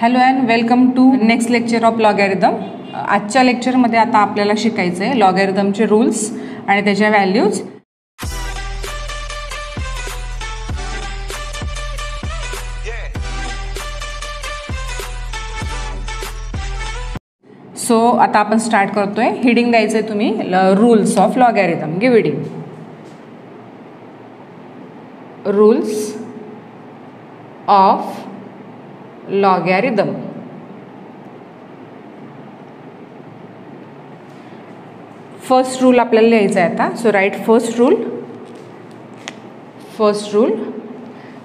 Hello and welcome to next lecture of logarithm. आजच्या लेक्चरमध्ये आता आपल्याला शिकायचं आहे लॉगॅरिथमचे रूल्स आणि त्याच्या व्हॅल्यूज. सो आता आपण स्टार्ट करतोय. हिडिंग द्यायचं आहे तुम्ही rules of logarithm. Give heading. Rules of logarithm. First rule आपल्याला लिहायचा आहे आता. So write first rule.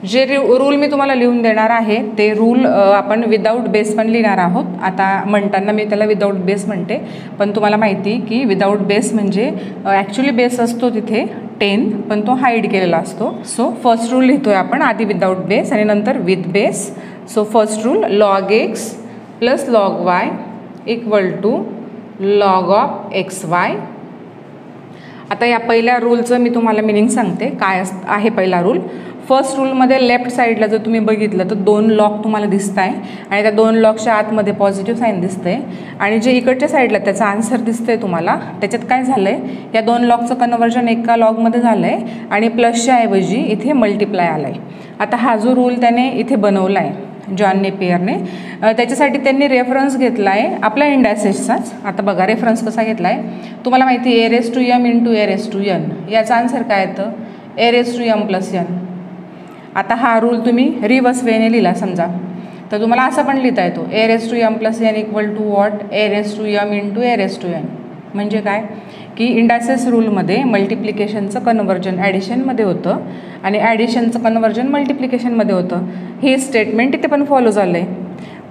जे रूल मी तुम्हाला लिहून देणार आहे ते रूल आपण विदाऊट बेस पण लिहिणार आहोत. आता म्हणताना मी त्याला विदाऊट बेस म्हणते, पण तुम्हाला माहिती की विदाऊट बेस म्हणजे ॲक्च्युली बेस असतो तिथे 10, पण तो हाईड केलेला असतो. सो फर्स्ट रूल लिहितोय आपण आधी विदाऊट बेस आणि नंतर with base. So first rule, log x plus log y equal to log of xy. आता या पहिल्या रूलचं मी तुम्हाला मिनिंग सांगते काय आहे. पहिला रूल, फर्स्ट रूलमध्ये लेफ्ट साईडला जर तुम्ही बघितलं तर 2 लॉग तुम्हाला दिसत आहे आणि त्या 2 लॉगच्या आतमध्ये पॉझिटिव्ह साईन दिसतंय आणि जे इकडच्या साईडला त्याचा आन्सर दिसतंय तुम्हाला, त्याच्यात काय झालं आहे, या 2 लॉगचं कन्वर्जन एका लॉगमध्ये झालं आहे आणि प्लसच्या ऐवजी इथे मल्टिप्लाय आलं आहे. आता हा जो रूल त्याने इथे बनवला आहे जॉन नेपियरने, त्याच्यासाठी त्यांनी रेफरन्स घेतला आहे आपल्या इंडायसेसचाच. आता बघा रेफरन्स कसा घेतला आहे तुम्हाला माहिती आहे, a⁻m इंटू a⁻n. याचा आन्सर काय येतं a⁻m+n. आता हा रूल तुम्ही रिवर्स वेने लिहिला समजा तर तुम्हाला असं पण लिहिता येतो a⁻m+n equal to what a⁻m into a⁻n. म्हणजे काय की इंडायसेस रूलमध्ये मल्टिप्लिकेशनचं कन्वर्जन ॲडिशनमध्ये होतं आणि ॲडिशनचं कन्वर्जन मल्टिप्लिकेशनमध्ये होतं. हे स्टेटमेंट इथे पण फॉलो झालं आहे.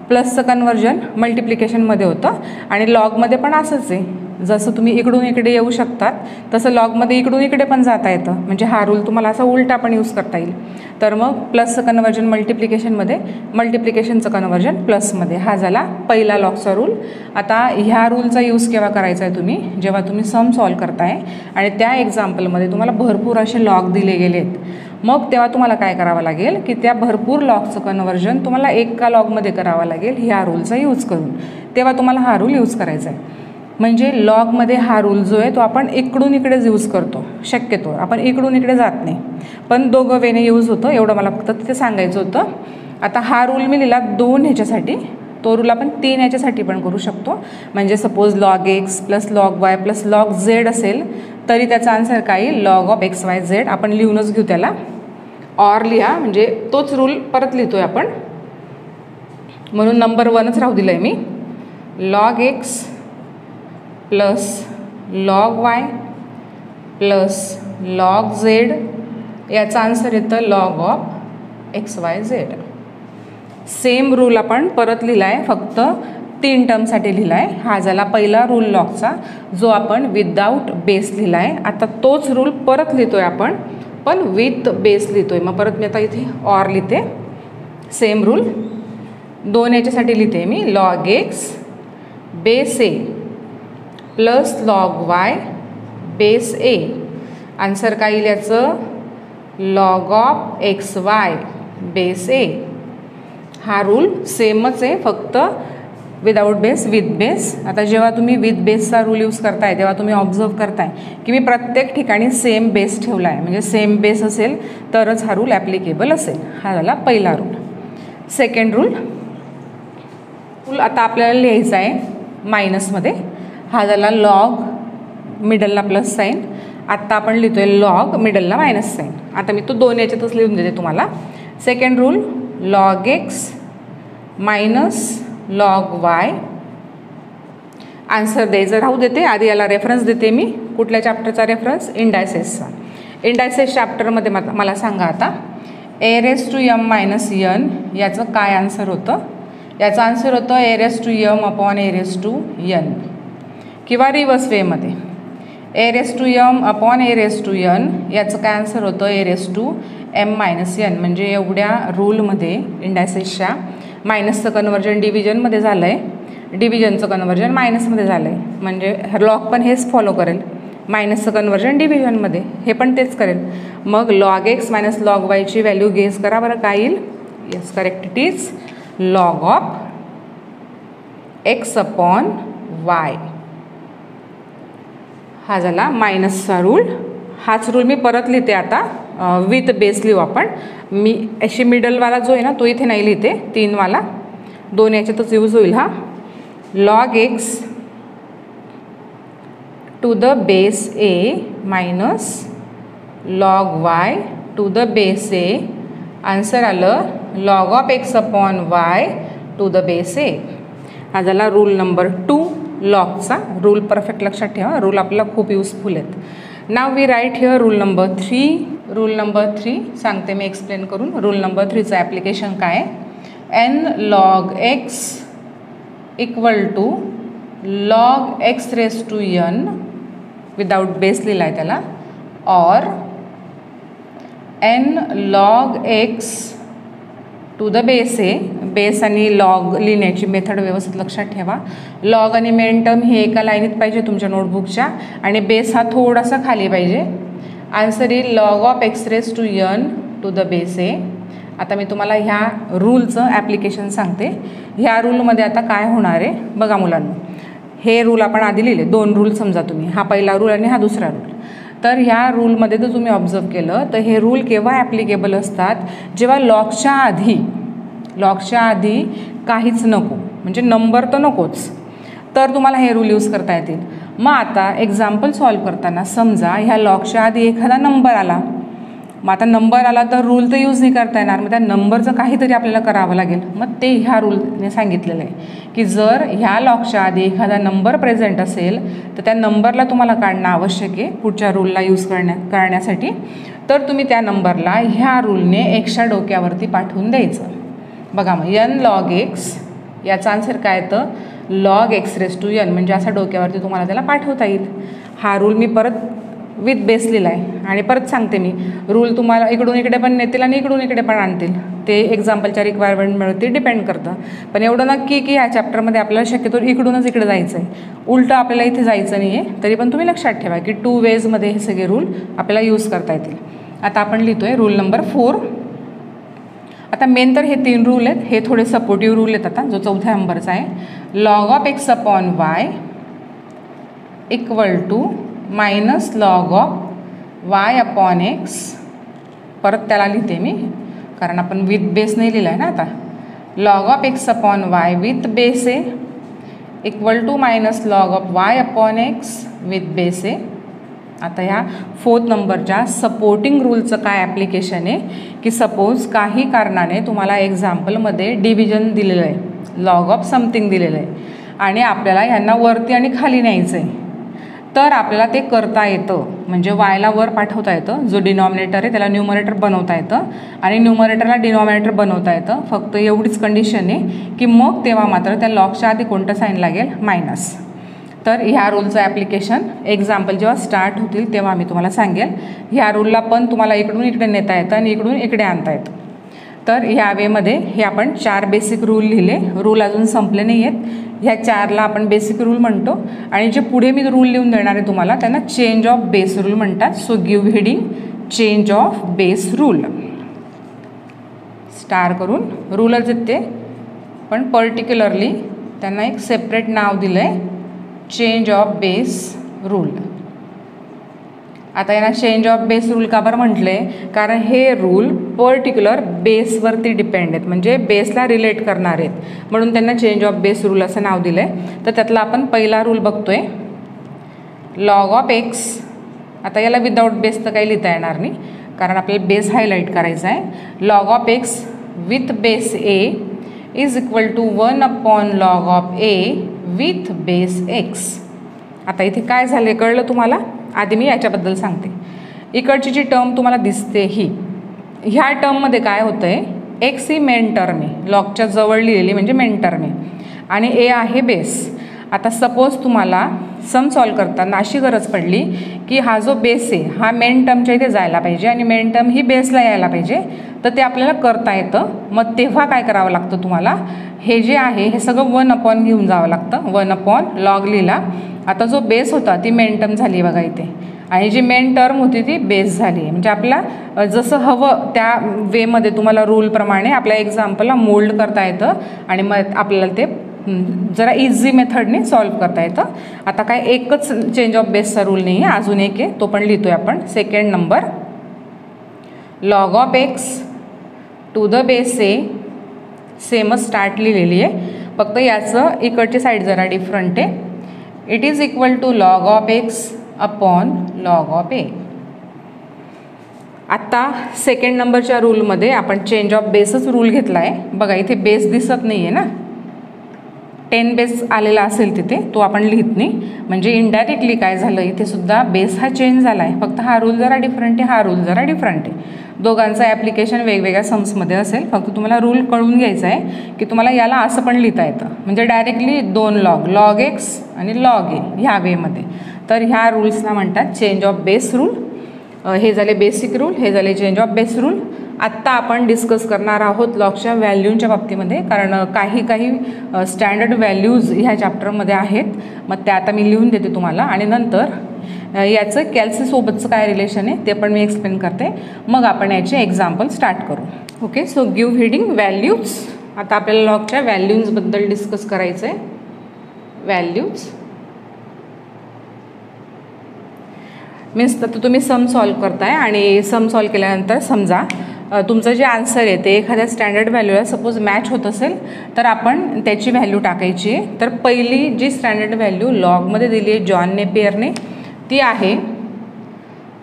प्लसचं कन्वर्जन मल्टिप्लिकेशनमध्ये होतं आणि लॉगमध्ये पण असंच आहे. जसं तुम्ही इकडून इकडे येऊ शकतात तसं लॉगमध्ये इकडून इकडे पण जाता येतं. म्हणजे हा रूल तुम्हाला असा उलटा पण यूज करता येईल. तर मग प्लसचं कन्वर्जन मल्टिप्लिकेशनमध्ये, मल्टिप्लिकेशनचं कन्वर्जन प्लसमध्ये. हा झाला पहिला लॉगचा रूल. आता ह्या रूलचा यूज केव्हा करायचा आहे तुम्ही, जेव्हा तुम्ही सम सॉल्व करताय आणि त्या एक्झाम्पलमध्ये तुम्हाला भरपूर असे लॉग दिले गेले आहेत, मग तेव्हा तुम्हाला काय करावं लागेल की त्या भरपूर लॉगचं कन्वर्जन तुम्हाला एका लॉगमध्ये करावं लागेल ह्या रूलचा यूज करून. तेव्हा तुम्हाला हा रूल यूज करायचा आहे. म्हणजे लॉगमध्ये हा रूल जो आहे तो आपण इकडून इकडेच यूज करतो शक्यतो, आपण इकडून इकडे जात नाही, पण दोघं वेने यूज होतं. एवढं मला फक्त तिथे सांगायचं होतं. आता हा रूल मी लिहिला 2 ह्याच्यासाठी, तो रूल आपण 3 ह्याच्यासाठी पण करू शकतो. म्हणजे suppose log x plus log y plus log z असेल तरी त्याचा आन्सर काय येईल log ऑफ xyz. आपण लिहूनच घेऊ त्याला, ऑर लिहा म्हणजे तोच रूल परत लिहितोय आपण, म्हणून नंबर 1च राहू दिलं आहे मी. log x plus log y plus log z याचा आन्सर येतं log of xyz. Same rule आपण परत लिहिला आहे, फक्त 3 टर्मसाठी लिहिला आहे. हा झाला पहिला रूल लॉगचा जो आपण विदाऊट बेस लिहिला आहे. आता तोच रूल परत लिहितो आहे आपण, पण विथ बेस लिहितो आहे. मग परत मी आता इथे ऑर लिहिते. सेम रूल 2 याच्यासाठी लिहिते मी log x base a plus log y base a. Answer काय येईल याचं log of xy base a. हा रूल सेमच आहे, फक्त विदाऊट बेस विथ बेस. आता जेव्हा तुम्ही विथ बेसचा रूल यूज करताय तेव्हा तुम्ही ऑब्झर्व करताय की मी प्रत्येक ठिकाणी सेम बेस ठेवला आहे. म्हणजे सेम बेस असेल तरच हा रूल ॲप्लिकेबल असेल. हा झाला पहिला रूल. सेकंड रूल आता आपल्याला लिहायचा आहे मायनसमध्ये. हा झाला लॉग, मिडलला प्लस साईन. आत्ता आपण लिहितो आहे लॉग, मिडलला मायनस साईन. आता मी तो 2 याच्यातच लिहून देते तुम्हाला. Second rule log x minus log y. Answer द्यायचं राहू देते, आधी याला रेफरन्स देते मी. कुठल्या चॅप्टरचा रेफरन्स? इंडायसेसचा. इंडायसेस चॅप्टरमध्ये मला सांगा आता a⁻m−n याचं काय आन्सर होतं? याचं आन्सर होतं a⁻m/a⁻n किंवा रिवर्स वेमध्ये a⁻m/a⁻n याचं काय आन्सर होतं a⁻m−n. म्हणजे एवढ्या रूलमध्ये इंडायसेसच्या मायनसचं कन्वर्जन डिव्हिजनमध्ये झालं आहे, डिव्हिजनचं कन्वर्जन मायनसमध्ये झालं आहे. म्हणजे लॉग पण हेच फॉलो करेल, मायनसचं कन्वर्जन डिव्हिजनमध्ये, हे पण तेच करेल. मग log x minus log y ची व्हॅल्यू गेस करा बरं काय येईल. Yes correct, it is log of x upon Y. हा झाला मायनसचा रूल. हाच रूल मी परत लिहिते आता, विथ बेस लिहू आपण. मी अशी मिडलवाला जो आहे ना तो इथे नाही लिहिते, 3 वाला 2 याच्यातच यूज होईल हा. Log x to the base a minus log y to the base a. Answer आलं log of x upon y to the base a. हा झाला रूल नंबर 2 लॉगचा. रूल परफेक्ट लक्षात ठेवा, रूल आपल्याला खूप युजफुल आहेत. Now we write here rule number 3. Rule number 3 सांगते मी एक्सप्लेन करून. रूल नंबर 3चं ॲप्लिकेशन काय आहे. N log x equal to log x raise to n without base लिहिला आहे त्याला, और n log x to the base a. Base आणि लॉग लिहिण्याची मेथड व्यवस्थित लक्षात ठेवा. लॉग आणि मेन टर्म हे एका लाईनीत पाहिजे तुमच्या नोटबुकच्या, आणि बेस हा थोडासा खाली पाहिजे. आन्सर येईल log of x raise to n to the base a. आता मी तुम्हाला ह्या रूलचं ॲप्लिकेशन सांगते. ह्या रूलमध्ये आता काय होणार आहे बघा मुलांना. हे रूल आपण आधी लिहिले, 2 रूल समजा तुम्ही, हा पहिला रूल आणि हा दुसरा रूल. तर ह्या रूलमध्ये जर तुम्ही ऑब्झर्व केलं तर हे रूल केव्हा ॲप्लिकेबल असतात, जेव्हा लॉगच्या आधी काहीच नको, म्हणजे नंबर तर नकोच, तर तुम्हाला हे रूल यूज करता येतील. मग आता एक्झाम्पल सॉल्व करताना समजा ह्या लॉगच्या आधी एखादा नंबर आला. मग आता नंबर आला तर रूल तर यूज नाही करता येणार, मग त्या नंबरचं काहीतरी आपल्याला करावं लागेल. मग ते ह्या रूलने सांगितलेलं आहे की जर ह्या लॉगच्या आधी एखादा नंबर प्रेझेंट असेल तर त्या नंबरला तुम्हाला काढणं आवश्यक आहे पुढच्या रूलला यूज करण्यासाठी. तर तुम्ही त्या नंबरला ह्या रूलने एक्सच्या डोक्यावरती पाठवून द्यायचं. बघा मग एन लॉग एक्स, याचा आन्सर काय येतं log x raise to n, म्हणजे असा डोक्यावरती तुम्हाला त्याला पाठवता येईल. हा रूल मी परत विथ बेस लिहिला आहे. आणि परत सांगते मी, रूल तुम्हाला इकडून इकडे पण नेतील आणि इकडून इकडे पण आणतील, ते एक्झाम्पलच्या रिक्वायरमेंटवरती डिपेंड करतं. पण एवढं नक्की की ह्या चॅप्टरमध्ये आपल्याला शक्यतो इकडूनच इकडे जायचं आहे, उलटं आपल्याला इथे जायचं नाही आहे. तरी पण तुम्ही लक्षात ठेवा की 2 वेजमध्ये हे सगळे रूल आपल्याला यूज करता येतील. आता आपण लिहितो आहे रूल नंबर 4. आता मेन तर हे 3 रूल आहेत, हे थोडे सपोर्टिव्ह रूल आहेत. आता जो 4थ्या नंबरचा आहे, log of x upon y equal to minus log of y upon x. परत त्याला लिहिते मी, कारण आपण विथ बेस नाही लिहिला आहे ना. आता log of x upon y with base a equal to minus log of y upon x with base a. आता ह्या 4th नंबरच्या सपोर्टिंग रूलचं काय ॲप्लिकेशन आहे की सपोज काही कारणाने तुम्हाला एक्झाम्पलमध्ये डिव्हिजन दिलेलं आहे, लॉग ऑफ समथिंग दिलेलं आहे, आणि आपल्याला ह्यांना वरती आणि खाली न्यायचं आहे, तर आपल्याला ते करता येतं. म्हणजे वायला वर पाठवता येतं, जो डिनॉमिनेटर आहे त्याला न्यूमरेटर बनवता येतं, आणि न्यूमरेटरला डिनॉमिनेटर बनवता येतं. फक्त एवढीच कंडिशन आहे की मग तेव्हा मात्र त्या लॉगच्या आधी कोणतं साईन लागेल, मायनस. तर ह्या रूलचं ॲप्लिकेशन एक्झाम्पल जेव्हा स्टार्ट होतील तेव्हा मी तुम्हाला सांगेल. ह्या रूलला पण तुम्हाला इकडून इकडे नेता येतं आणि इकडून इकडे आणता येतं. तर ह्या वेमध्ये हे आपण 4 बेसिक रूल लिहिले. रूल अजून संपले नाही आहेत. ह्या 4ला आपण बेसिक रूल म्हणतो, आणि जे पुढे मी रूल लिहून देणार आहे तुम्हाला त्यांना चेंज ऑफ बेस रूल म्हणतात. So give heading change of base rule. Star करून रूलच येते, पण पर्टिक्युलरली त्यांना एक सेपरेट नाव दिलं आहे, चेंज ऑफ बेस रूल. आता यांना चेंज ऑफ बेस रूल का बरं म्हटले, कारण हे रूल पर्टिक्युलर बेसवरती डिपेंड आहेत, म्हणजे बेसला रिलेट करणार आहेत, म्हणून त्यांना चेंज ऑफ बेस रूल असं नाव दिलं आहे. तर त्यातला आपण पहिला रूल बघतोय, लॉग ऑफ एक्स. आता याला विदाऊट बेस तर काही लिहिता येणार नाही, कारण आपल्याला बेस हायलाईट करायचा आहे. Log of x with base a is equal to 1 upon log of a with base x. आता इथे काय झाले कळलं तुम्हाला. आधी मी याच्याबद्दल सांगते. इकडची जी टर्म तुम्हाला दिसते ह्या टर्ममध्ये काय होतं आहे, एक्स ही मेन टर्म आहे, लॉगच्या जवळ लिहिलेली म्हणजे मेन टर्म आहे, आणि ए आहे बेस. आता सपोज तुम्हाला सम सॉल्व करताना अशी गरज पडली की हा जो बेस आहे हा मेन टर्मच्या इथे जायला पाहिजे आणि मेन टर्म ही बेसला यायला पाहिजे, तर ते आपल्याला करता येतं. मग तेव्हा काय करावं लागतं तुम्हाला, हे जे आहे हे सगळं 1 अपॉन घेऊन जावं लागतं. 1 अपॉन लॉग लिहिला. आता जो बेस होता ती मेन टर्म झाली बघा इथे, आणि जी मेन टर्म होती ती बेस झाली. म्हणजे आपला जसं हवं त्या वेमध्ये तुम्हाला रूलप्रमाणे आपल्या एक्झाम्पलला मोल्ड करता येतं, आणि मग आपल्याला ते जरा इझी मेथडने सॉल्व करता येतं. आता काय एकच चेंज ऑफ बेसचा रूल नाही आहे, अजून एक आहे, तो पण लिहितोय आपण. Second number, log of x to the base a, सेमच स्टार्ट लिहिलेली आहे, फक्त याचं इकडची साईड जरा डिफरंट आहे. It is equal to log of x upon log of a. आत्ता सेकंड नंबरच्या रूलमध्ये आपण चेंज ऑफ बेसच रूल घेतला आहे. बघा इथे बेस दिसत नाही आहे ना, 10 बेस आलेला असेल तिथे, तो आपण लिहित नाही. म्हणजे इनडायरेक्टली काय झालं, इथे सुद्धा बेस हा चेंज झाला आहे, फक्त हा रूल जरा डिफरंट आहे, हा रूल जरा डिफरंट आहे. दोघांचं ॲप्लिकेशन वेगवेगळ्या सम्समध्ये असेल, फक्त तुम्हाला रूल कळून घ्यायचा आहे की तुम्हाला याला असं पण लिहिता येतं, म्हणजे डायरेक्टली 2 लॉग एक्स आणि लॉग ए ह्या वेमध्ये. तर ह्या रूल्सला म्हणतात चेंज ऑफ बेस रूल. हे झाले बेसिक रूल, हे झाले चेंज ऑफ बेस रूल. आत्ता आपण डिस्कस करणार आहोत लॉगच्या व्हॅल्यूच्या बाबतीमध्ये, कारण काही स्टँडर्ड व्हॅल्यूज ह्या चॅप्टरमध्ये आहेत. मग त्या आता मी लिहून देते तुम्हाला, आणि नंतर याचं कॅल्सीसोबतचं काय रिलेशन आहे ते पण मी एक्सप्लेन करते. मग आपण याचे एक्झाम्पल स्टार्ट करू. Okay, so give heading values. आता आपल्याला लॉगच्या व्हॅल्यूजबद्दल डिस्कस करायचं आहे. व्हॅल्यूज मीन्स तर तुम्ही सम सॉल्व करताय, आणि सम सॉल्व केल्यानंतर समजा तुमचं जे आन्सर आहे ते एखाद्या स्टँडर्ड व्हॅल्यूला सपोज मॅच होत असेल तर आपण त्याची व्हॅल्यू टाकायची आहे. तर पहिली जी स्टँडर्ड व्हॅल्यू लॉगमध्ये दिली आहे जॉन नेपियरने, ती आहे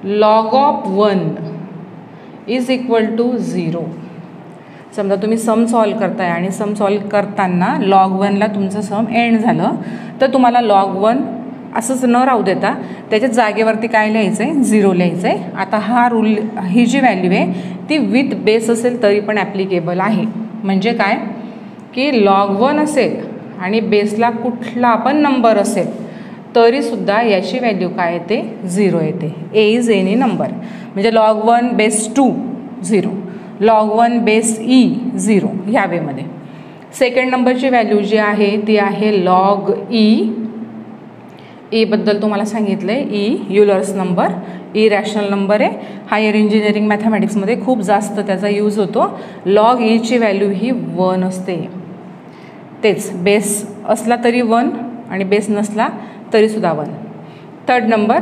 log of 1 is equal to 0. समजा तुम्ही सम सॉल्व करताय आणि सम सॉल्व करताना लॉग 1ला तुमचं सम एंड झालं, तर तुम्हाला लॉग 1 असंच न राहू देता त्याच्या जागेवरती काय लिहायचं आहे, 0 लिहायचं आहे. आता हा रूल, ही जी व्हॅल्यू आहे ती विथ बेस असेल तरी पण ॲप्लिकेबल आहे. म्हणजे काय की लॉग 1 असेल आणि बेसला कुठला पण नंबर असेल तरीसुद्धा याची व्हॅल्यू काय येते, 0 येते. ए इज एनी नंबर. म्हणजे log 1 base 2 0, log 1 base E 0 ह्या वेमध्ये. सेकंड नंबरची व्हॅल्यू जी आहे ती आहे लॉग ई. ईबद्दल तुम्हाला सांगितलं आहे, E Euler's number, E rational number आहे. हायर इंजिनिअरिंग मॅथमॅटिक्समध्ये खूप जास्त त्याचा यूज होतो. लॉग ईची व्हॅल्यू ही 1 असते. तेच बेस असला तरी 1 आणि बेस नसला तरीसुद्धा 1. Third number,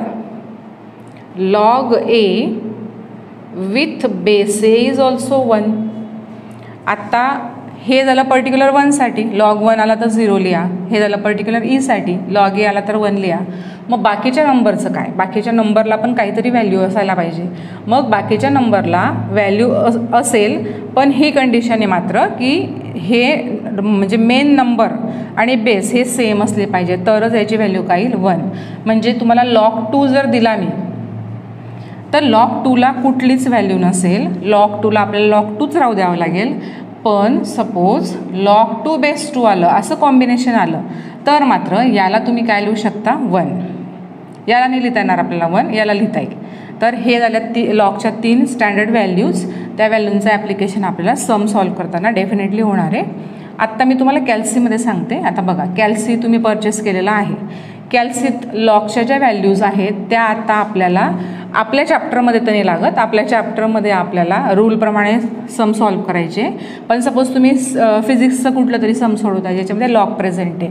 log A with base a is also 1. आत्ता हे झालं पर्टिक्युलर 1साठी, लॉग 1 आला तर 0 लिहा. हे झालं पर्टिक्युलर ईसाठी, लॉग ए आला तर 1 लिहा. मग बाकीच्या नंबरचं काय, बाकीच्या नंबरला पण काहीतरी व्हॅल्यू असायला पाहिजे. मग बाकीच्या नंबरला व्हॅल्यू असेल, पण ही कंडिशन आहे मात्र की हे म्हणजे मेन नंबर आणि बेस हे सेम असले पाहिजे, तरच याची व्हॅल्यू काय येईल, 1. म्हणजे तुम्हाला लॉग 2 जर दिला मी, तर लॉग 2ला कुठलीच व्हॅल्यू नसेल, लॉग 2ला आपल्याला लॉग 2च राहू द्यावं लागेल. पण सपोज लॉग 2 बेस 2 आलं, असं कॉम्बिनेशन आलं, तर मात्र याला तुम्ही काय लिहू शकता, 1. याला नाही लिहिता येणार आपल्याला 1, याला लिहिता येईल. तर हे झाल्या लॉगच्या 3 स्टँडर्ड व्हॅल्यूज. त्या व्हॅल्यूंचं ॲप्लिकेशन आपल्याला सम सॉल्व करताना डेफिनेटली होणार आहे. आत्ता मी तुम्हाला कॅल्सीमध्ये सांगते. आता बघा, कॅल्सी तुम्ही परचेस केलेला आहे. कॅल्सीत लॉगच्या ज्या व्हॅल्यूज आहेत त्या आता आपल्याला आपल्या चॅप्टरमध्ये तर नाही लागत, आपल्या चॅप्टरमध्ये आपल्याला रूलप्रमाणे सम सॉल्व करायचे. पण सपोज तुम्ही फिजिक्सचं कुठलं तरी सम सोडवताय ज्याच्यामध्ये लॉग प्रेझेंट आहे,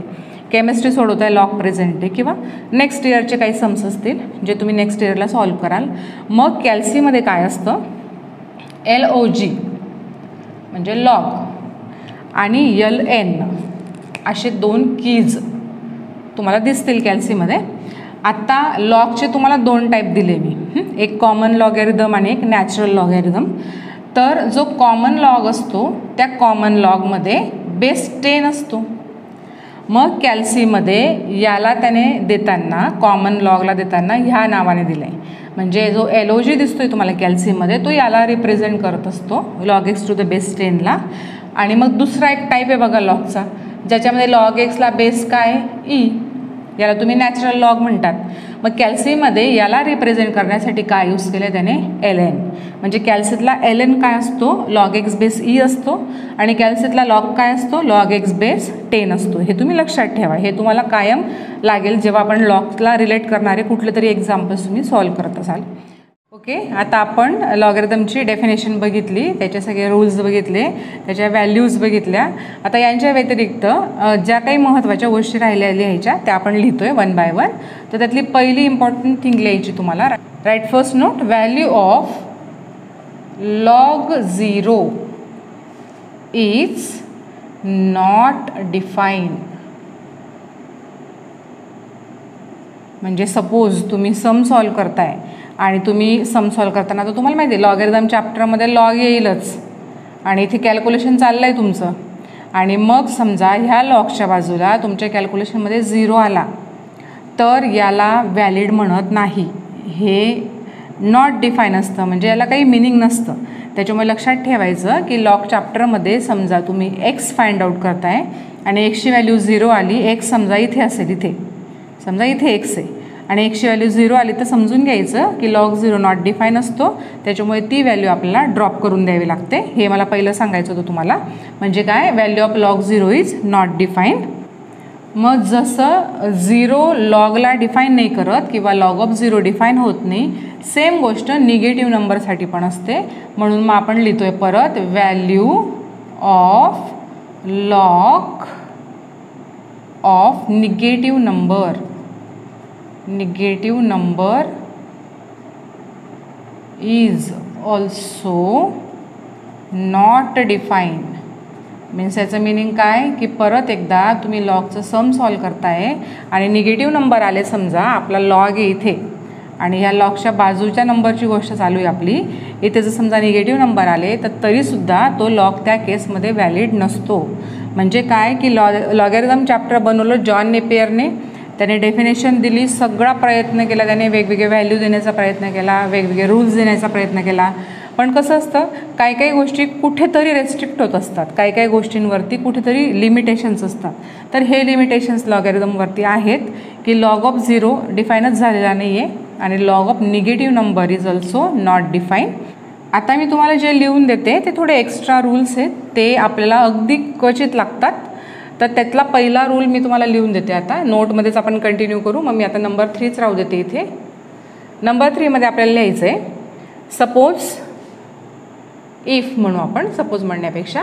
केमिस्ट्री सोडवताय लॉग प्रेझेंट आहे, किंवा नेक्स्ट इयरचे काही सम्स असतील जे तुम्ही नेक्स्ट इयरला सॉल्व कराल. मग कॅल्सीमध्ये काय असतं, LOG म्हणजे लॉग आणि LN असे 2 कीज तुम्हाला दिसतील कॅल्सीमध्ये. आत्ता लॉगचे तुम्हाला 2 टाईप दिले मी, एक कॉमन लॉगॅरिथम आणि एक नॅचरल लॉगॅरिथम. तर जो कॉमन लॉग असतो त्या कॉमन लॉगमध्ये बेस 10 असतो. मग कॅल्सीमध्ये याला त्याने देताना, कॉमन लॉगला देताना ह्या नावाने दिलं आहे. म्हणजे जो LOG दिसतो आहे तुम्हाला कॅल्सीमध्ये, तो याला रिप्रेझेंट करत असतो, log x to the base 10ला. आणि मग दुसरा एक टाईप आहे बघा लॉगचा, ज्याच्यामध्ये लॉग एक्सला बेस काय, ई, याला तुम्ही नॅचरल लॉग म्हणतात. मग कॅल्सीमध्ये याला रिप्रेझेंट करण्यासाठी काय यूज केलं त्याने, LN. म्हणजे कॅल्सीतला LN काय असतो, लॉग एक्स बेस ई असतो, आणि कॅल्सीतला लॉग काय असतो, लॉग एक्स बेस 10 असतो. हे तुम्ही लक्षात ठेवा, हे तुम्हाला कायम लागेल जेव्हा आपण लॉगला रिलेट करणारे कुठले तरी एक्झाम्पल्स तुम्ही सॉल्व करत असाल. ओके, आता आपण लॉगरिथमची डेफिनेशन बघितली, त्याचे सगळे रूल्स बघितले, त्याच्या व्हॅल्यूज बघितल्या. आता यांच्या व्यतिरिक्त ज्या काही महत्त्वाच्या गोष्टी राहिल्या लिहायच्या त्या आपण लिहितोय वन बाय वन. तर त्यातली पहिली इम्पॉर्टंट थिंग लिहायची तुम्हाला. Write first note, value of log 0 is not defined. म्हणजे सपोज तुम्ही सम सॉल्व करताय आणि तुम्ही सम सॉल्व करताना तर तुम्हाला माहिती आहे लॉगरिथम चॅप्टरमध्ये लॉग येईलच आणि इथे कॅल्क्युलेशन चाललं आहे तुमचं आणि मग समजा ह्या लॉगच्या बाजूला तुमच्या कॅल्क्युलेशनमध्ये 0 आला तर याला व्हॅलिड म्हणत नाही. हे नॉट डिफाईन असतं, म्हणजे याला काही मिनिंग नसतं. त्याच्यामुळे लक्षात ठेवायचं की लॉग चॅप्टरमध्ये समजा तुम्ही एक्स फाइंड आउट करताय आणि एक्सची व्हॅल्यू 0 आली, एक्स समजा इथे असेल, इथे समजा इथे एक्स आहे आणि एक्सची व्हॅल्यू 0 आली तर समजून घ्यायचं की लॉग 0 नॉट डिफाईन असतो. त्याच्यामुळे ती व्हॅल्यू आपल्याला ड्रॉप करून द्यावी लागते. हे मला पहिलं सांगायचं होतं तुम्हाला. म्हणजे काय, value of log 0 is not define. मग जसं 0 लॉगला डिफाईन नाही करत किंवा लॉग ऑफ 0 डिफाईन होत नाही, सेम गोष्ट निगेटिव्ह नंबरसाठी पण असते. म्हणून मग आपण लिहितोय परत, value of log of negative number is also not define. Means याचं मिनिंग काय की परत एकदा तुम्ही लॉगचं सम सॉल्व करताय आणि निगेटिव्ह नंबर आले, समजा आपला लॉग आहे इथे आणि ह्या लॉगच्या बाजूच्या नंबरची गोष्ट चालू आहे आपली, इथे जर समजा निगेटिव्ह नंबर आले तर तरीसुद्धा तो लॉग त्या केसमध्ये व्हॅलिड नसतो. म्हणजे काय की लॉगरिथम चॅप्टर बनवलं जॉन नेपियरने. त्याने डेफिनेशन दिली, सगळा प्रयत्न केला, त्याने वेगवेगळे व्हॅल्यू देण्याचा प्रयत्न केला, वेगवेगळे रूल्स देण्याचा प्रयत्न केला. पण कसं असतं, काही काही गोष्टी कुठेतरी रेस्ट्रिक्ट होत असतात, काही काही गोष्टींवरती कुठेतरी लिमिटेशन्स असतात. तर हे लिमिटेशन्स लॉगरिथमवरती आहेत की लॉग ऑफ 0 डिफाईनच झालेला नाही आहे आणि log of negative number is also not define. आता मी तुम्हाला जे लिहून देते ते थोडे एक्स्ट्रा रूल्स आहेत, ते आपल्याला अगदी क्वचित लागतात. तर त्यातला पहिला रूल मी तुम्हाला लिहून देते. आता नोटमध्येच आपण कंटिन्यू करू. मग मी आता नंबर 3च राहू देते इथे. नंबर 3मध्ये आपल्याला लिहायचं आहे, सपोज इफ म्हणू आपण, सपोज म्हणण्यापेक्षा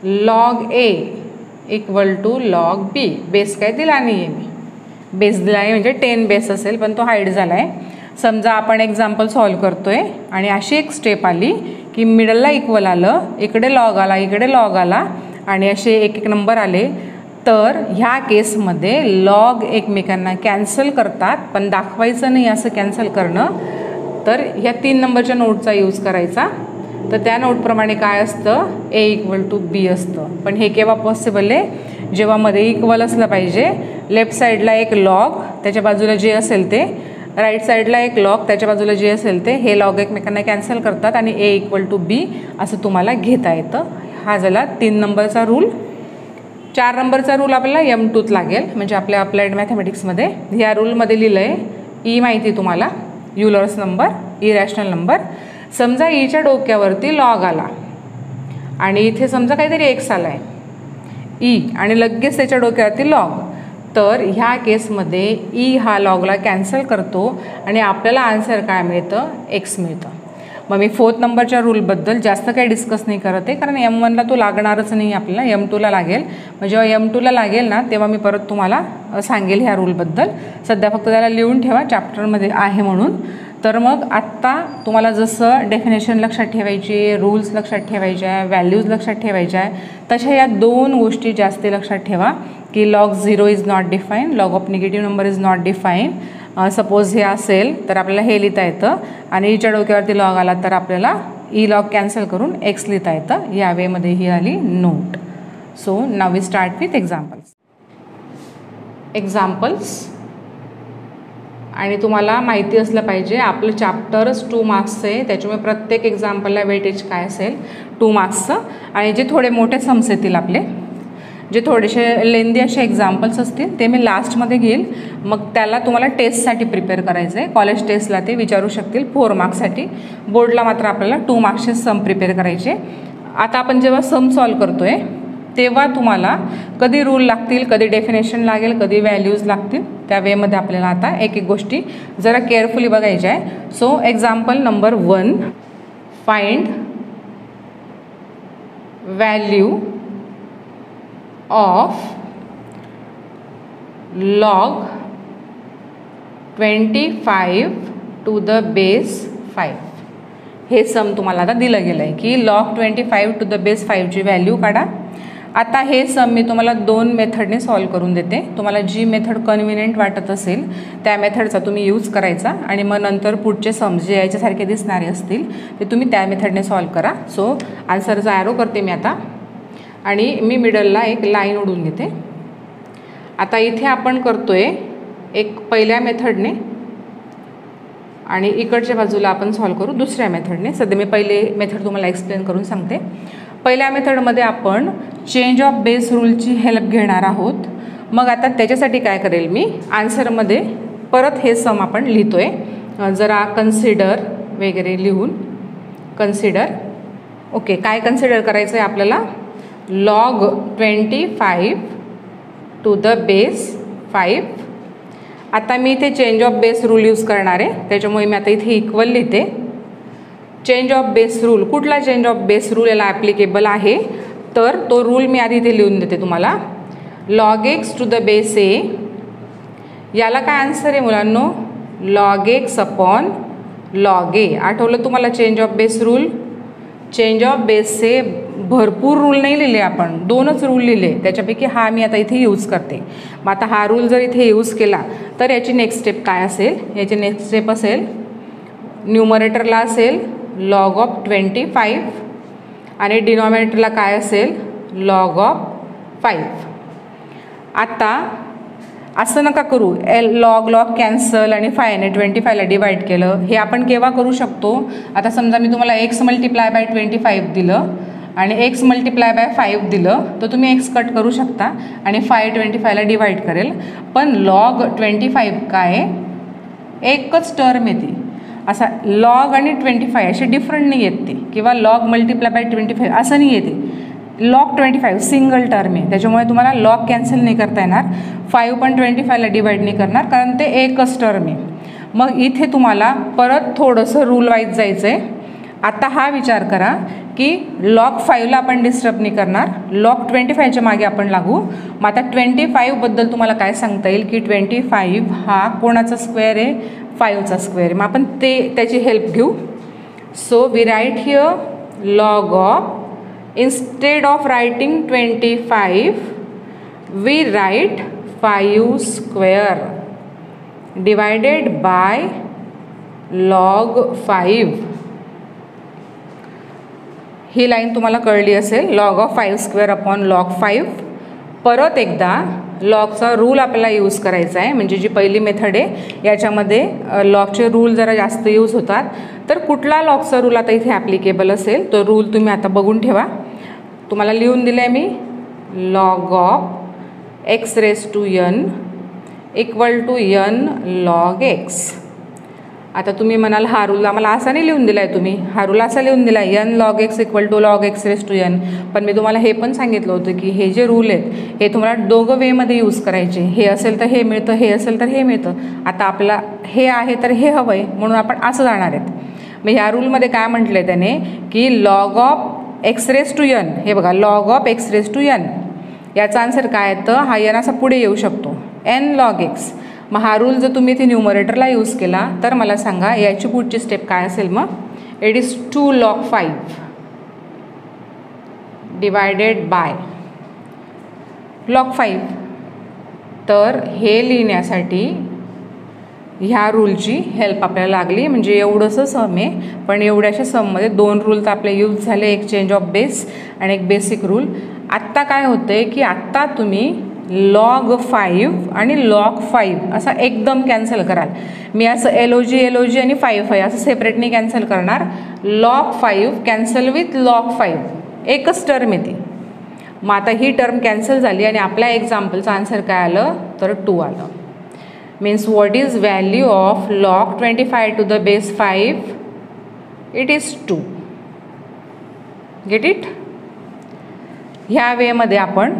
log a equal to log b. Base काय दिला नाही आहे मी, बेस दिला आहे म्हणजे 10 बेस असेल पण तो हाईड झाला आहे. समजा आपण एक्झाम्पल सॉल्व करतो आहे आणि अशी एक स्टेप आली की मिडलला इक्वल आलं, इकडे लॉग आला, इकडे लॉग आला आणि असे एक एक नंबर आले. तर ह्या केसमध्ये लॉग एकमेकांना कॅन्सल करतात, पण दाखवायचं नाही असं कॅन्सल करणं. तर ह्या 3 नंबरच्या नोटचा यूज करायचा. तर त्या नोटप्रमाणे काय असतं, ए इक्वल टू बी असतं. पण हे केव्हा पॉसिबल आहे, जेव्हा मध्ये इक्वल असलं पाहिजे. लेफ्ट साईडला एक लॉग, त्याच्या बाजूला जे असेल ते, राईट साईडला एक लॉग, त्याच्या बाजूला जे असेल ते, हे लॉग एकमेकांना कॅन्सल करतात आणि ए इक्वल टू बी असं तुम्हाला घेता येतं. हा झाला 3 नंबरचा रूल. 4 नंबरचा रूल आपल्याला M2त लागेल, म्हणजे आपल्या अप्लाइड मॅथमॅटिक्समध्ये. ह्या रूलमध्ये लिहिलं आहे, ई माहिती आहे तुम्हाला, युलर्स नंबर, इरॅशनल नंबर. समजा ईच्या डोक्यावरती लॉग आला आणि इथे समजा काहीतरी एक्स आला आहे ई आणि लगेच त्याच्या डोक्यावरती लॉग. तर ह्या केसमध्ये ई हा लॉगला कॅन्सल करतो आणि आपल्याला आन्सर काय मिळतं, एक्स मिळतं. मग मी 4th नंबरच्या रूलबद्दल जास्त काही डिस्कस नाही करत आहे, कारण M1ला तो लागणारच नाही आपल्याला, M2ला लागेल. मग जेव्हा M2ला लागेल ना तेव्हा मी परत तुम्हाला सांगेल ह्या रूलबद्दल. सध्या फक्त त्याला लिहून ठेवा, चॅप्टरमध्ये आहे म्हणून. तर मग आत्ता तुम्हाला जसं डेफिनेशन लक्षात ठेवायची आहे, रूल्स लक्षात ठेवायचे आहे, व्हॅल्यूज लक्षात ठेवायच्या आहे, तशा या 2 गोष्टी जास्त लक्षात ठेवा की log 0 is not define, log of negative number is not define. Suppose हे असेल तर आपल्याला हे लिहिता येतं आणि ईच्या डोक्यावरती लॉग आला तर आपल्याला ई लॉग कॅन्सल करून एक्स लिहिता येतं. या वेमध्ये ही आली note. So now we start with examples. आणि तुम्हाला माहिती असलं पाहिजे आपलं चॅप्टरच 2 मार्क्सचं आहे, त्याच्यामुळे प्रत्येक एक्झाम्पलला वेटेज काय असेल 2 मार्क्सचं. आणि जे थोडे मोठे सम्स येतील आपले, जे थोडेसे लेंदी असे एक्झाम्पल्स असतील ते मी लास्टमध्ये घेईल. मग त्याला तुम्हाला टेस्टसाठी प्रिपेअर करायचं आहे, कॉलेज टेस्टला ते विचारू शकतील 4 मार्क्ससाठी. बोर्डला मात्र आपल्याला 2 मार्क्सचे सम प्रिपेअर करायचे. आता आपण जेव्हा सम सॉल्व करतो आहे तेव्हा तुम्हाला कधी रूल लागतील, कधी डेफिनेशन लागेल, कधी व्हॅल्यूज लागतील, त्या वेमध्ये आपल्याला आता एक एक गोष्टी जरा केअरफुली बघायच्या आहे. So example number 1, find value of log 25 to the base 5. हे सम तुम्हाला आता दिलं गेलं आहे की log 25 to the base 5 ची व्हॅल्यू काढा. आता हे सम मी तुम्हाला 2 मेथडने सॉल्व करून देते. तुम्हाला जी मेथड कन्व्हिनियंट वाटत असेल त्या मेथडचा तुम्ही यूज करायचा आणि मग नंतर पुढचे सम जे याच्यासारखे दिसणारे असतील ते तुम्ही त्या मेथडने सॉल्व करा. सो आन्सरचा ॲरो करते मी आता आणि मी मिडलला एक लाईन ओढून घेते. आता इथे आपण करतोय एक पहिल्या मेथडने आणि इकडच्या बाजूला आपण सॉल्व करू दुसऱ्या मेथडने. सध्या मी पहिले मेथड तुम्हाला एक्सप्लेन करून सांगते. पहिल्या मेथडमध्ये आपण चेंज ऑफ बेस रूलची हेल्प घेणार आहोत. मग आता त्याच्यासाठी काय करेल मी, आन्सरमध्ये परत हे सम आपण लिहितोय, जरा कन्सिडर वगैरे लिहून. कन्सिडर, ओके, काय कन्सिडर करायचं आहे आपल्याला, log 25 टू द बेस 5. आता मी इथे change of base rule use करणार आहे, त्याच्यामुळे मी आता इथे इक्वल लिहिते. चेंज ऑफ बेस रूल, कुठला चेंज ऑफ बेस रूल याला ॲप्लिकेबल आहे तर तो रूल मी आधी इथे लिहून देते तुम्हाला. log x to the base a, याला काय आन्सर आहे मुलांनो, log x अपॉन log a. आठवलं तुम्हाला change of base rule. Change of बेसचे भरपूर रूल नाही लिहिले आपण, 2च रूल लिहिले, त्याच्यापैकी हा मी आता इथे यूज करते. मग आता हा रूल जर इथे यूज केला तर याची नेक्स्ट स्टेप काय असेल, याची नेक्स्ट स्टेप असेल न्यूमरेटरला असेल log ऑफ 25 आणि डिनॉमिनेटरला काय असेल log ऑफ 5. आता असं नका करू, log कॅन्सल आणि 5 ने 25ला डिवाईड केलं. हे आपण केव्हा करू शकतो, आता समजा मी तुम्हाला x मल्टिप्लाय बाय 25 दिलं आणि x मल्टिप्लाय बाय 5 दिलं तर तुम्ही x कट करू शकता आणि 5 25ला डिवाईड करेल. पण log 25 काय एकच टर्म येते, असा log आणि 25 असे डिफरंट नाही येत ते, किंवा log मल्टिप्लाय बाय 25 असं नाही येते. log 25 सिंगल टर्म आहे, त्याच्यामुळे तुम्हाला log कॅन्सल नाही करता येणार. 5 पण 25ला डिवाईड नाही करणार कारण ते एकच टर्म आहे. मग इथे तुम्हाला परत थोडंसं रूल वाईज जायचं आहे. आता हा विचार करा की log 5ला आपण डिस्टर्ब नाही करणार, log 25च्या मागे आपण लागू. मग आता 25बद्दल तुम्हाला काय सांगता येईल की 25 हा कोणाचा स्क्वेअर आहे, 5चा स्क्वेअर आहे. मग आपण त्याची हेल्प घेऊ. So we write here log of, instead of writing 25 we write 5 square divided by log 5. He line तुम्हाला कळली असेल, log of 5 square upon log 5. परत एकदा लॉगचा रूल आपल्याला यूज करायचा आहे, म्हणजे जी पहिली मेथड आहे याच्यामध्ये लॉगचे रूल जरा जास्त यूज होतात. तर कुठला लॉगचा रूल आता इथे ॲप्लिकेबल असेल तो रूल तुम्ही आता बघून ठेवा. तुम्हाला लिहून दिलं आहे मी, log of x raise to n equal to n log x. आता तुम्ही म्हणाल हा रूल आम्हाला असा नाही लिहून दिला आहे, तुम्ही हा रूल असा लिहून दिला आहे n log x equal to log x raise to n. पण मी तुम्हाला हे पण सांगितलं होतं की हे जे रूल आहेत हे तुम्हाला दोघं वेमध्ये यूज करायचे. हे असेल तर हे मिळतं, हे असेल तर हे मिळतं. आता आपला हे आहे तर हे हवं आहे म्हणून आपण असं जाणार आहेत. मग ह्या रूलमध्ये काय म्हटलं आहे त्याने की log of x raise to n, हे बघा log of x raise to n, याचा आन्सर काय येतं, हा n असा पुढे येऊ शकतो n log x. मग हा रूल जर तुम्ही इथे न्यूमरेटरला यूज केला तर मला सांगा याची पुढची स्टेप काय असेल. मग it is 2 log 5 divided by log 5. तर हे लिहिण्यासाठी ह्या रूलची हेल्प आपल्याला लागली. म्हणजे एवढंसं सम आहे, पण एवढ्याशा सममध्ये 2 रूल तर आपले यूज झाले, एक चेंज ऑफ बेस आणि एक बेसिक रूल. आत्ता काय होतं आहे की आत्ता तुम्ही log 5 आणि log 5 असा एकदम कॅन्सल कराल. मी असं LOG आणि 5 असं सेपरेटली कॅन्सल करणार. log 5 कॅन्सल विथ log 5, एकच टर्म येते. मग आता ही टर्म कॅन्सल झाली आणि आपल्या एक्झाम्पलचं आन्सर काय आलं तर 2 आलं. Means what is value of log 25 to the base 5, it is 2. Get it. ह्या वेमध्ये आपण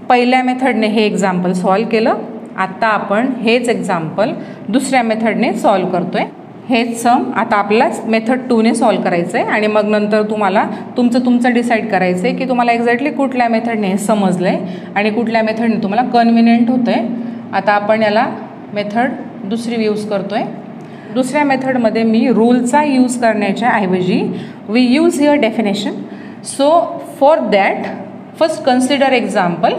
पहिल्या मेथडने हे एक्झाम्पल सॉल्व केलं. आता आपण हेच एक्झाम्पल दुसऱ्या मेथडने सॉल्व करतो आहे. हेच सम आता आपल्याला मेथड 2ने सॉल्व करायचं आहे आणि मग नंतर तुम्हाला तुमचं डिसाईड करायचं आहे की तुम्हाला एक्झॅक्टली कुठल्या मेथडने हे समजलं आहे आणि कुठल्या मेथडने तुम्हाला कन्व्हिनियंट होतं आहे. आता आपण याला मेथड दुसरी यूज करतो आहे. दुसऱ्या मेथडमध्ये मी रूलचा यूज करण्याच्या ऐवजी we use here definition. So for that first consider example.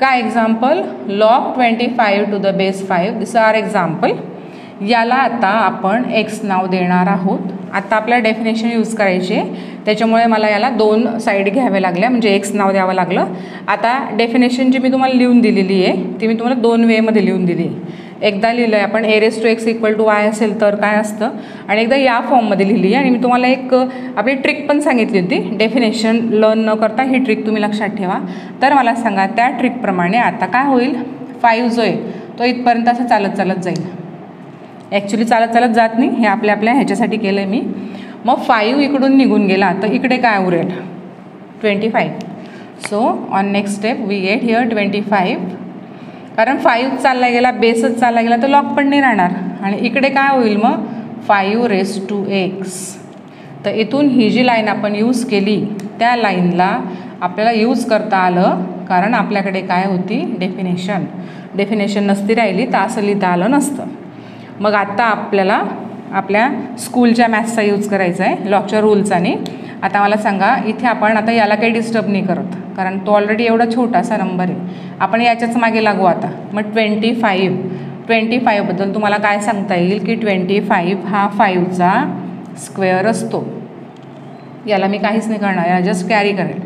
काय example? log 25 to the base 5. This are example. याला आता आपण एक्स नाव देणार आहोत. आता आपल्याला डेफिनेशन यूज करायची आहे, त्याच्यामुळे मला याला 2 साईड घ्याव्या लागल्या, म्हणजे एक्स नाव द्यावं लागलं. आता डेफिनेशन जी मी तुम्हाला लिहून दिलेली आहे ती मी तुम्हाला 2 वेमध्ये लिहून दिली आहे. एकदा लिहिलं आहे आपण a⁻x = y असेल तर काय असतं, आणि एकदा या फॉर्ममध्ये लिहिली आहे. आणि मी तुम्हाला एक आपली ट्रिक पण सांगितली होती. डेफिनेशन लर्न न करता ही ट्रिक तुम्ही लक्षात ठेवा. तर मला सांगा त्या ट्रिकप्रमाणे आता काय होईल? 5 जो आहे तो इथपर्यंत असं चालत चालत जाईल. ॲक्च्युली चालत चालत जात नाही, हे आपल्या ह्याच्यासाठी केलं आहे मी. मग 5 इकडून निघून गेला तर इकडे काय उरेल? 25. So on next step we get here 25. कारण 5 चालला गेला, बेसच चालला गेला तर लॉग पण नाही राहणार. आणि इकडे काय होईल मग? 5⁻x. तर इथून ही जी लाईन आपण यूज केली त्या लाईनला आपल्याला यूज करता आलं, कारण आपल्याकडे काय होती? डेफिनेशन नसती राहिली तर असं लिहिता आलं नसतं. मग आता आपल्याला आपल्या स्कूलच्या मॅथ्सचा यूज करायचा आहे, लॉगच्या रूलचा नाही. आता मला सांगा, इथे आपण आता याला काही डिस्टर्ब नाही करत, कारण तो ऑलरेडी एवढा छोटासा नंबर आहे. आपण याच्याच मागे लागू आता. मग 25बद्दल तुम्हाला काय सांगता येईल की 25 हा 5चा स्क्वेअर असतो. याला मी काहीच नाही करणार, याला जस्ट कॅरी करेल.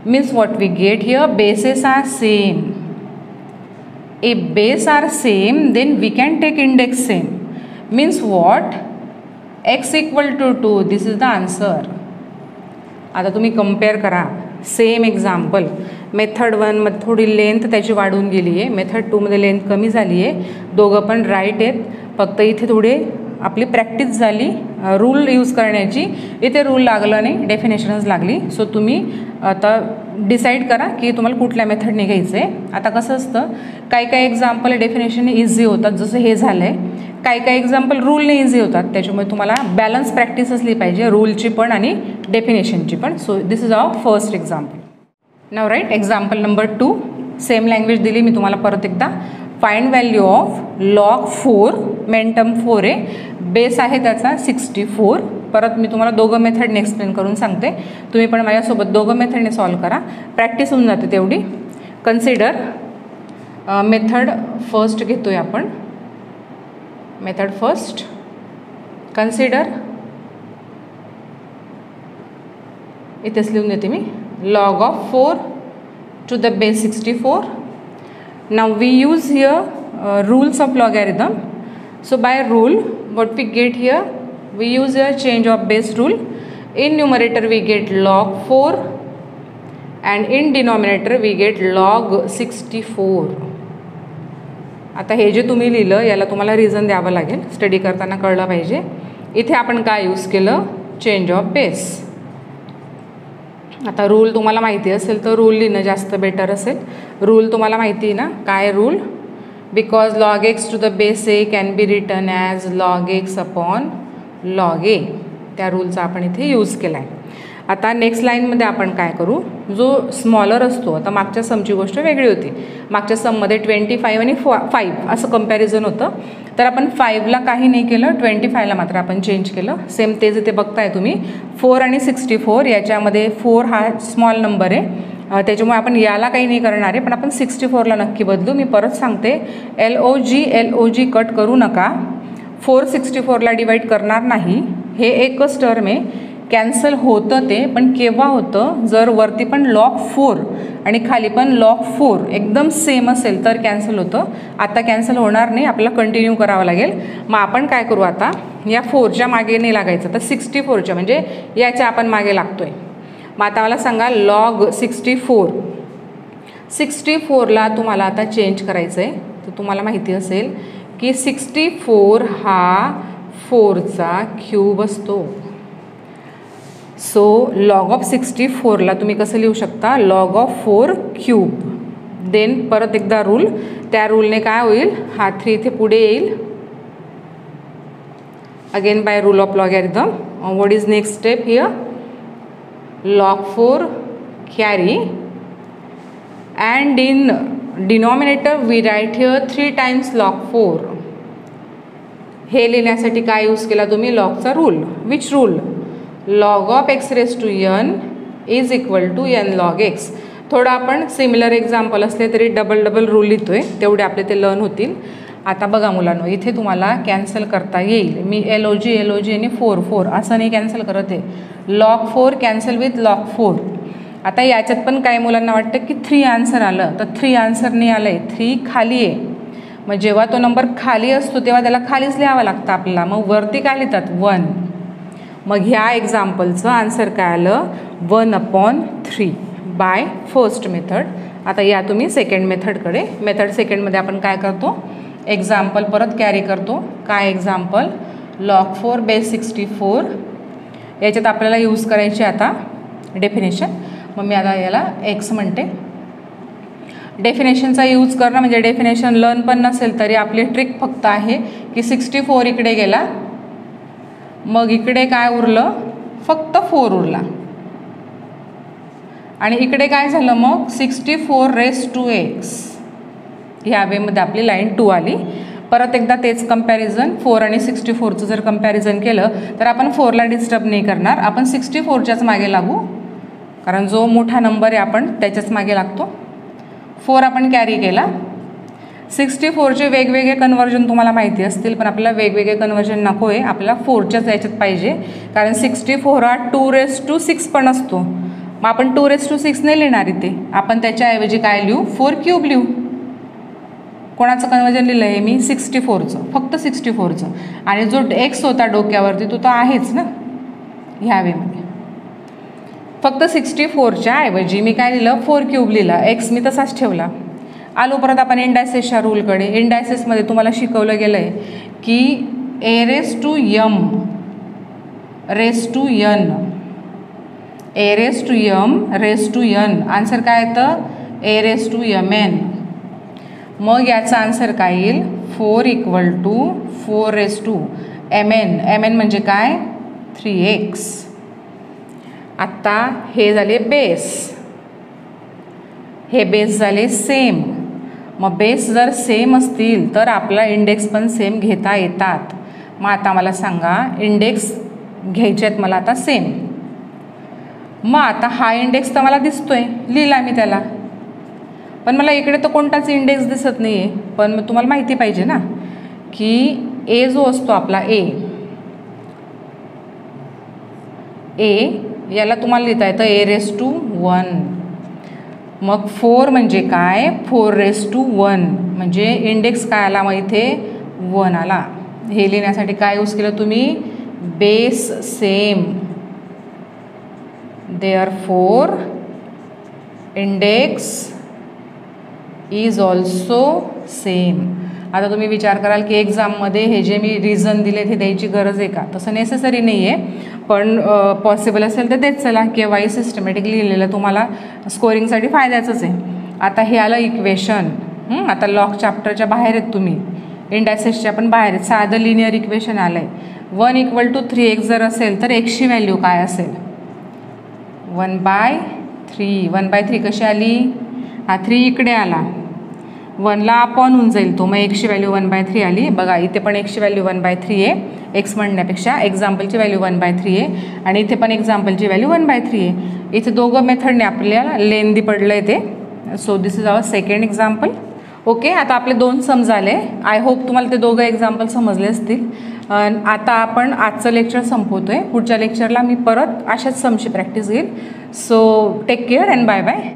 Means what we get here? Bases are same. If base are same, then we can take index same. Means what? X = 2. This is the answer. आता तुम्ही कम्पेअर करा. Same example. मेथड 1मध्ये थोडी length त्याची वाढून गेली आहे, method 2मध्ये length कमी झाली आहे. दोघं पण राईट आहेत, फक्त इथे थोडे आपली प्रॅक्टिस झाली रूल यूज करण्याची. इथे रूल लागलं नाही, डेफिनेशनच लागली. सो तुम्ही आता डिसाईड करा की तुम्हाला कुठल्या मेथडने घ्यायचं आहे. आता कसं असतं, काही एक्झाम्पल डेफिनेशनने इझी होतात, जसं हे झालं आहे. काही एक्झाम्पल रूलने इझी होतात. त्याच्यामुळे तुम्हाला बॅलन्स प्रॅक्टिस असली पाहिजे, रूलची पण आणि डेफिनेशनची पण. So this is our first example. Now write example number 2. Same language दिली मी तुम्हाला परत एकदा. Find value of log 4. Main term 4 आहे, बेस आहे त्याचा 64. परत मी तुम्हाला दोघं मेथडने एक्सप्लेन करून सांगते, तुम्ही पण माझ्यासोबत दोघं मेथडने सॉल्व करा, प्रॅक्टिस होऊन जाते तेवढी. कन्सिडर मेथड फर्स्ट घेतोय आपण. मेथड फर्स्ट कन्सिडर, इथेच लिहून देते मी. log of 4 to the base 64. Now we use here rules of logarithm. So by rule what we get here, we use a change of base rule. In numerator we get log 4 and in denominator we get log 64. आता हे जे तुम्ही लिहिलं याला तुम्हाला reason द्यावं लागेल, study करताना कळलं पाहिजे. इथे आपण काय यूज केलं? Change of base. आता रूल तुम्हाला माहिती असेल तर रूल लिहिणं जास्त बेटर असेल. रूल तुम्हाला माहिती आहे ना, काय rule? Because log x to the base a can be return as log x अपॉन log a. त्या रूलचा आपण इथे यूज केला आहे. आता नेक्स्ट लाईनमध्ये आपण काय करू? जो स्मॉलर असतो, आता मागच्या समची गोष्ट वेगळी होती. मागच्या सममध्ये 25 आणि 5 असं कम्पॅरिझन होतं. तर आपण 5ला काही नाही केलं, 25ला मात्र आपण चेंज केलं. सेम तेच इथे बघताय तुम्ही. 4 आणि 64 याच्यामध्ये 4 हा स्मॉल नंबर आहे, त्याच्यामुळे आपण याला काही नाही करणार आहे, पण आपण 64ला नक्की बदलू. मी परत सांगते, LOG कट करू नका. 4 64ला डिवाईड करणार नाही, हे एकच टर्म आहे. कॅन्सल होतं ते, पण केव्हा होतं? जर वरती पण log 4 आणि खाली पण log 4 एकदम सेम असेल तर कॅन्सल होतं. आता कॅन्सल होणार नाही, आपल्याला कंटिन्यू करावं लागेल. मग आपण काय करू? आता या 4च्या मागे नाही लागायचं, तर 64च्या म्हणजे याच्या आपण मागे लागतोय. मग आता मला सांगा, log 64ला तुम्हाला आता चेंज करायचं आहे. तर तुम्हाला माहिती असेल की 64 हा 4चा क्यूब असतो. सो लॉग ऑफ 64ला तुम्ही कसं लिहू शकता, लॉग ऑफ 4 क्यूब. देन परत एकदा रूल, त्या रूलने काय होईल, हा 3 इथे पुढे येईल. Again by rule of logarithm. What is next step here, log 4 carry and in denominator we write here 3 times log 4. हे लिहिण्यासाठी काय यूज केला तुम्ही, लॉगचा rule. Which rule, log of x raised to n is equal to n log x. थोडं आपण similar example असले तरी डबल रूल लिहितोय, तेवढे आपले ते लर्न होतील. आता बघा मुलांनो, इथे तुम्हाला कॅन्सल करता येईल. मी LOG आणि 4 असं नाही कॅन्सल करत आहे. log 4 cancel with log 4. आता याच्यात पण काही मुलांना वाटतं की 3 आन्सर आलं, तर 3 आन्सर नाही आलं आहे, 3 खाली आहे. मग जेव्हा तो नंबर खाली असतो तेव्हा त्याला खालीच लिहावं लागतं आपल्याला. मग वरती काय लिहितात, 1. मग ह्या एक्झाम्पलचं आन्सर काय आलं, 1/3 बाय फर्स्ट मेथड. आता या तुम्ही सेकंड मेथडकडे. मेथड सेकंडमध्ये आपण काय करतो, एक्झाम्पल परत कॅरी करतो. काय एक्झाम्पल, log 4 बेस 64. याच्यात आपल्याला यूज करायची आता डेफिनेशन. मग मी आता याला x म्हणते. डेफिनेशनचा यूज करणं म्हणजे डेफिनेशन लर्न पण नसेल तरी आपली ट्रिक फक्त आहे की 64 इकडे गेला, मग इकडे काय उरलं, फक्त 4 उरला. आणि इकडे काय झालं, मग 64 raised to x. ह्या वेमध्ये आपली लाईन 2 आली. परत एकदा तेच कंपॅरिझन, 4 आणि 64चं जर कंपॅरिझन केलं तर आपण 4ला डिस्टर्ब नाही करणार, आपण 64च्याच मागे लागू, कारण जो मोठा नंबर आहे आपण त्याच्याच मागे लागतो. 4 आपण कॅरी केला. 64चे वेगवेगळे कन्वर्जन तुम्हाला माहिती असतील, पण आपल्याला वेगवेगळे कन्वर्जन नको आहे, आपल्याला 4च्याच याच्यात पाहिजे. कारण 64 हा 2 raised to 6 पण असतो. मग आपण 2 raised to 6 नाही लिहिणार इथे, आपण त्याच्याऐवजी काय लिहू, 4 क्यूब लिहू. कोणाचं कन्वर्जन लिहिलं आहे मी, 64चं, फक्त 64चं. आणि जो x होता डोक्यावरती तो तर आहेच ना ह्या वेमध्ये. फक्त 64च्या ऐवजी मी काय लिहिलं, 4 क्यूब लिहिला. x मी तसाच ठेवला. आलो परत आपण इंडायसेसच्या रूलकडे. इंडायसेसमध्ये तुम्हाला शिकवलं गेलं आहे की a raised to m raised to n, a raised to m raised to n. Answer काय येतं, a raised to mn. मग याचा आन्सर काय येईल, 4 = 4 raised to mn म्हणजे काय, 3x. आत्ता हे झाले बेस, हे बेस झाले सेम. मग बेस जर सेम असतील तर आपला इंडेक्स पण सेम घेता येतात. मग आता मला सांगा, इंडेक्स घ्यायचे आहेत मला आता सेम. मग आता हा इंडेक्स तर मला दिसतोय, लिहिला मी त्याला, पण मला इकडे तर कोणताच इंडेक्स दिसत नाही आहे. पण मग तुम्हाला माहिती पाहिजे ना की ए जो असतो आपला ए याला तुम्हाला लिहिता येतं a raised to 1. मग 4 म्हणजे काय, 4 raised to 1 म्हणजे इंडेक्स काय आला, मग इथे 1 आला. हे लिहिण्यासाठी काय यूज केलं तुम्ही, base same. Therefore index is also same. आता तुम्ही विचार कराल की एक्झाममध्ये हे जे मी रिझन दिले ते द्यायची गरज आहे का, तसं नेसेसरी नाही आहे, पण पॉसिबल असेल तर देत चला. केव्हाही सिस्टमॅटिक लिहिलेलं तुम्हाला स्कोरिंगसाठी फायद्याचंच आहे. आता हे आलं इक्वेशन. आता लॉग चॅप्टरच्या बाहेर आहेत तुम्ही, इंडायसेसच्या पण बाहेर आहेत. साधं लिनियर इक्वेशन आलं आहे. 1 = 3x जर असेल तर एक्सची व्हॅल्यू काय असेल, 1/3. 1/3 कशी आली, हा 3 इकडे आला, 1ला अपॉन होऊन जाईल तो, मग एक्सची व्हॅल्यू 1/3 आली. बघा इथे पण एक्सची व्हॅल्यू 1/3 आहे, एक्स म्हणण्यापेक्षा एक्झाम्पलची व्हॅल्यू 1/3 आहे, आणि इथे पण एक्झाम्पलची व्हॅल्यू 1/3 आहे. इथे दोघं मेथडने आपल्याला लेंदी पडलं आहे ते. So this is our second example. Okay, आता आपले 2 सम झाले. आय होप तुम्हाला ते दोघं एक्झाम्पल समजले असतील. आता आपण आजचं लेक्चर संपवतो आहे. पुढच्या लेक्चरला मी परत अशाच समची प्रॅक्टिस घेईल. So take care and bye bye.